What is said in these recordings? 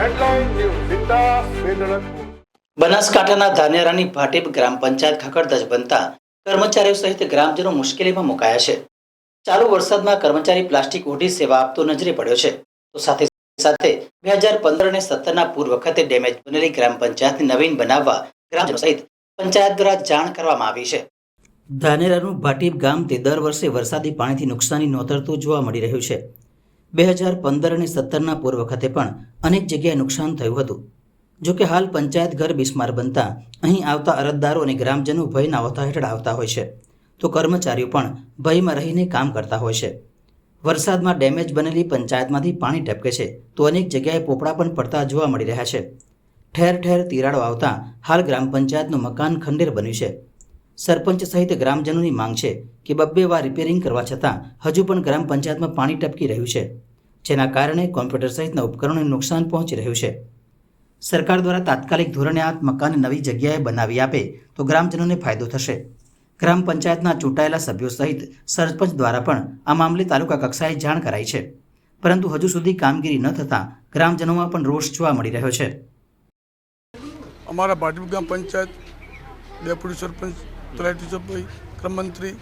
Headline news સીધા વેદળકપુર બનાસકાંઠાના ધાનેરાની ભાટીપ ગ્રામ પંચાયત ખખડધજ બનતા કર્મચારીઓ સહિત ગ્રામજનો મુશ્કેલીમાં મુકાયા છે. ચાલુ વરસાદમાં કર્મચારી પ્લાસ્ટિક ઓઢી સેવા આપતો નજરે પડ્યો છે. તો સાથે સાથે 2015 અને 17ના પૂર્વ વખતે ડેમેજ બનેલી ગ્રામ પંચાયતને નવીન બનાવવા ગ્રામજનો સહિત પંચાયત દ્વારા જાણ કરવામાં આવી છે. ધાનેરાનું ભાટીપ ગામ તે દર વર્ષે વરસાદી પાણીથી નુકસાની નોતરતું જોવા મળી રહ્યું છે. 2015 અને 17ના પૂર્વ વખતે પણ અનેક જગ્યાએ નુકસાન થયું હતું. જોકે હાલ પંચાયત ઘર બિસ્માર બનતા અહીં આવતા અરજદારો અને ગ્રામજનો ભયના ઓથા હેઠળ આવતા હોય છે, તો કર્મચારીઓ પણ ભયમાં રહીને કામ કરતા હોય છે. વરસાદમાં ડેમેજ બનેલી પંચાયતમાંથી પાણી ટપકે છે, તો અનેક જગ્યાએ પોપડા પણ પડતા જોવા મળી રહ્યા છે. ઠેર ઠેર તિરાડો આવતા હાલ ગ્રામ પંચાયતનું મકાન ખંડેર બન્યું છે. સરપંચ સહિત ગ્રામજનોની માંગ છે કે 2 વાર રિપેરિંગ કરવા છતાં હજુ પણ ગ્રામ પંચાયતમાં પાણી ટપકી રહ્યું છે, જેના કારણે કોમ્પ્યુટર સહિતના ઉપકરણોને નુકસાન પહોંચી રહ્યું છે. સરકાર દ્વારા તાત્કાલિક ધોરણે આ મકાન નવી જગ્યાએ બનાવી આપે તો ગ્રામજનોને ફાયદો થશે. ગ્રામ પંચાયતના ચૂંટાયેલા સભ્યો સહિત સરપંચ દ્વારા પણ આ મામલે તાલુકા કક્ષાએ જાણ કરાઈ છે, પરંતુ હજુ સુધી કામગીરી ન થતાં ગ્રામજનોમાં પણ રોષ જોવા મળી રહ્યો છે. અમારા ભાટીપ ગામ પંચાયત ડેપ્યુટી સરપંચ, તલાટી સભ્ય, ક્રમ મંત્રી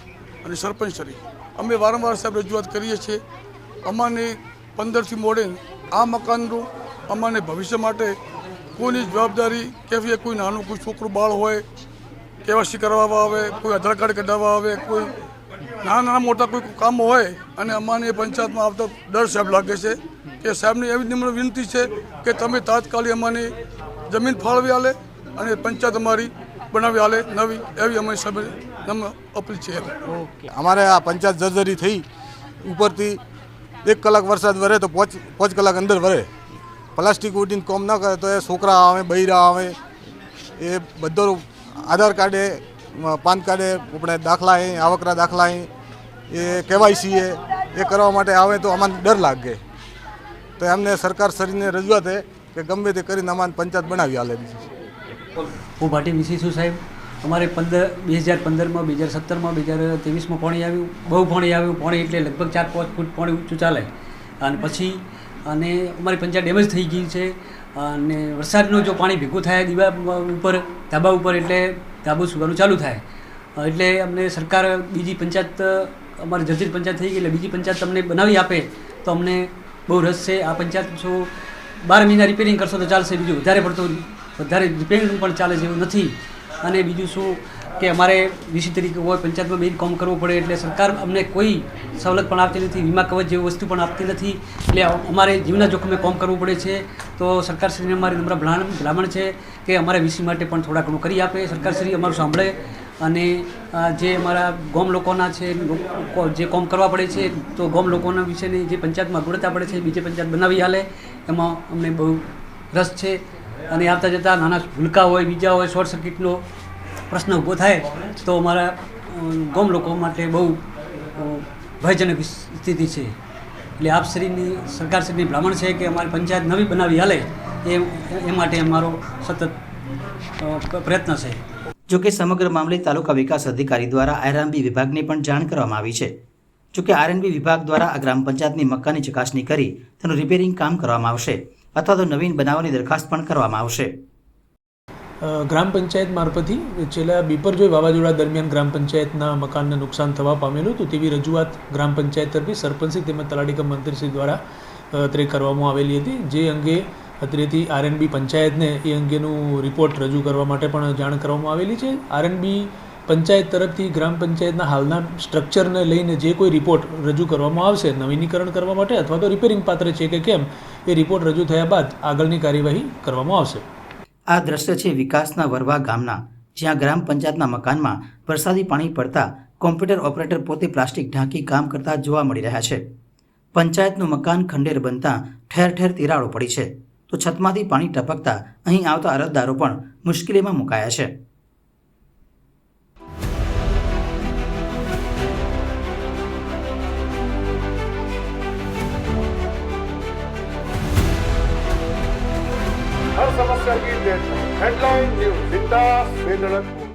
અને સરપંચ શ્રી અમે વારંવાર સાહેબ રજૂઆત કરીએ છીએ. અમાને 15થી મોડે આ મકાનનું અમાને ભવિષ્ય માટે કોઈની જવાબદારી કેવી, કોઈ નાનું કોઈ છોકરું બાળ હોય કેવાયસી કરાવવા આવે, કોઈ આધાર કાર્ડ કઢાવવા આવે, કોઈ નાના મોટા કોઈ કામો હોય અને અમાને પંચાયતમાં આવતા ડર સાહેબ લાગે છે કે સાહેબની એવી નિમ્ર વિનંતી છે કે તમે તાત્કાલિક અમારી જમીન ફાળવી આલે અને પંચાયત અમારી બનાવી આલે નવી, એવી અમારી સાહેબ અપીલ છે. અમારે આ પંચાયત જર્જરી થઈ, ઉપરથી 1 કલાક વરસાદ વરે તો 5 કલાક અંદર વરે. પ્લાસ્ટિક ઉડીને કોમ ન કરે તો એ છોકરા આવે, બૈરા આવે, એ બધો આધાર કાર્ડે, પાન કાર્ડે, આપણે દાખલા આવકના દાખલા એ કેવાયસી એ કરવા માટે આવે તો અમને ડર લાગે. તો એમને સરકાર શ્રીને રજૂઆત છે કે ગમે તે કરીને અમારે પંચાયત બનાવી આલે. હું ભાટી વીસી છું સાહેબ. અમારે 2015માં, 2017માં, 2023માં પાણી આવ્યું, બહુ પાણી આવ્યું. પાણી એટલે લગભગ 4-5 ફૂટ પાણી ઊંચું ચાલે અને પછી અમારી પંચાયત ડેમેજ થઈ ગઈ છે. અને વરસાદનું જો પાણી ભેગું થાય દીવા ઉપર, ધાબા ઉપર, એટલે ધાબુ સુવાનું ચાલુ થાય એટલે અમને સરકાર બીજી પંચાયત, અમારી જર્જરિત પંચાયત થઈ ગઈ એટલે બીજી પંચાયત અમને બનાવી આપે તો અમને બહુ રસ છે. આ પંચાયત શું 12 મહિના રિપેરિંગ કરશો તો ચાલશે, બીજું વધારે રિપેરિંગ પણ ચાલે છે એવું નથી. અને બીજું શું કે અમારે વીસી તરીકે હોય પંચાયતમાં બેન કામ કરવું પડે એટલે સરકાર અમને કોઈ સવલત પણ આપતી નથી, વીમા કવચ જેવી વસ્તુ પણ આપતી નથી. એટલે અમારે જીવના જોખમે કામ કરવું પડે છે. તો સરકારશ્રીને અમારી નમ્ર ભલામણ છે કે અમારે વીસી માટે પણ થોડા ઘણું કરી આપે. સરકારશ્રી અમારું સાંભળે અને જે અમારા ગામ લોકોના છે જે કામ કરવા પડે છે તો ગામ લોકોના વિશેની જે પંચાયતમાં ગુણતા પડે છે બીજી પંચાયત બનાવી આલે, એમાં અમને બહુ રસ છે. અને આવતા જતાં નાના ભૂલકા હોય, બીજા હોય, શોર્ટ સર્કિટનો પ્રશ્ન ઊભો થાય તો અમારા ગામ લોકો માટે બહુ ભયજનક સ્થિતિ છે. એટલે આપશ્રીની, સરકારશ્રીની ભલામણ છે કે અમારી પંચાયત નવી બનાવી હાલે એ માટે અમારો સતત પ્રયત્ન છે. જોકે સમગ્ર મામલે તાલુકા વિકાસ અધિકારી દ્વારા આરએનબી વિભાગને પણ જાણ કરવામાં આવી છે. જોકે આરએનબી વિભાગ દ્વારા આ ગ્રામ પંચાયતની મકાનની ચકાસણી કરી તેનું રિપેરિંગ કામ કરવામાં આવશે અથવા તો નવીન બનાવવાની દરખાસ્ત પણ કરવામાં આવશે. ગ્રામ પંચાયત મારફતથી છેલ્લા બિપરજોય વાવાઝોડા દરમિયાન ગ્રામ પંચાયતના મકાનને નુકસાન થવા પામેલું હતું તેવી રજૂઆત ગ્રામ પંચાયત તરફી સરપંચશ્રી તેમજ તલાટી કમ મંત્રીશ્રી દ્વારા અત્રે કરવામાં આવેલી હતી. જે અંગે અત્રેથી આરએનબી પંચાયતને એ અંગેનું રિપોર્ટ રજૂ કરવા માટે પણ જાણ કરવામાં આવેલી છે. આરએનબી પંચાયત તરફથી ગ્રામ પંચાયતના હાલના સ્ટ્રક્ચરને લઈને જે કોઈ રિપોર્ટ રજૂ કરવામાં આવશે નવીનીકરણ કરવા માટે અથવા તો રિપેરિંગ પાત્ર છે કે કેમ, એ રિપોર્ટ રજૂ થયા બાદ આગળની કાર્યવાહી કરવામાં આવશે. આ દ્રશ્ય છે વિકાસના વરવા ગામના, જ્યાં ગ્રામ પંચાયતના મકાનમાં વરસાદી પાણી પડતા કોમ્પ્યુટર ઓપરેટર પોતે પ્લાસ્ટિક ઢાંકી કામ કરતા જોવા મળી રહ્યા છે. પંચાયતનું મકાન ખંડેર બનતા ઠેર ઠેર તિરાડો પડી છે, તો છતમાંથી પાણી ટપકતા અહીં આવતા અરજદારો પણ મુશ્કેલીમાં મુકાયા છે. हर समस्या की डेट हेडलाइन न्यूज સીધા વેદળકપુર.